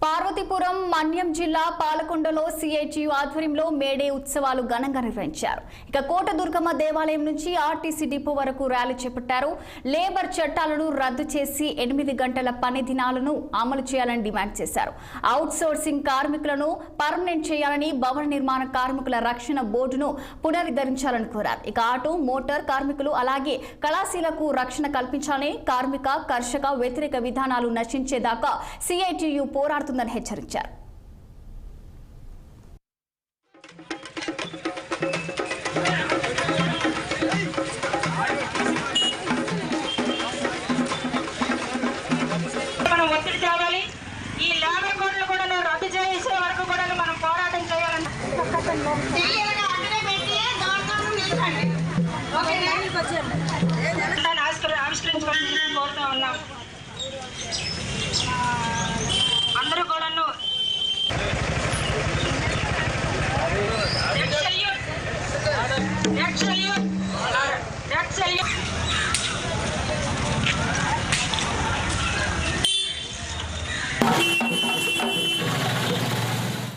పార్వతీపురం మన్యం జిల్లా పాలకొండలో సిఐటియు ఆధ్వర్యంలో మేడే ఉత్సవాలు ఘనంగా నిర్వహించారు. ఇక కోటదుర్గమ్మ దేవాలయం నుంచి ఆర్టీసీ డిపో వరకు ర్యాలీ చేపట్టారు. లేబర్ చట్టాలను రద్దు చేసి 8 గంటల పని దినాలను అమలు చేయాలని డిమాండ్ చేశారు. అవుట్ సోర్సింగ్ కార్మికులను పర్మనెంట్ చేయాలని, భవన నిర్మాణ కార్మికుల రక్షణ బోర్డును పునరుద్ధరించాలని కోరారు. ఇక ఆటో, మోటార్ కార్మికులు అలాగే కళాశీలకు రక్షణ కల్పించాలని, కార్మిక కర్షక వ్యతిరేక విధానాలు నశించేదాకా సిఐటియు పోరాడుతుందని హెచ్చరించారు. మనం ఒత్తిడి తేవాలి. ఈ లేబర్ కోడ్లు కూడా రద్దు చేసే వరకు కూడా మనం పోరాటం చేయాలని ఆవిష్కరించుకోవాలని కోరుతూ ఉన్నాం. అందరూ కూడాను Excellent.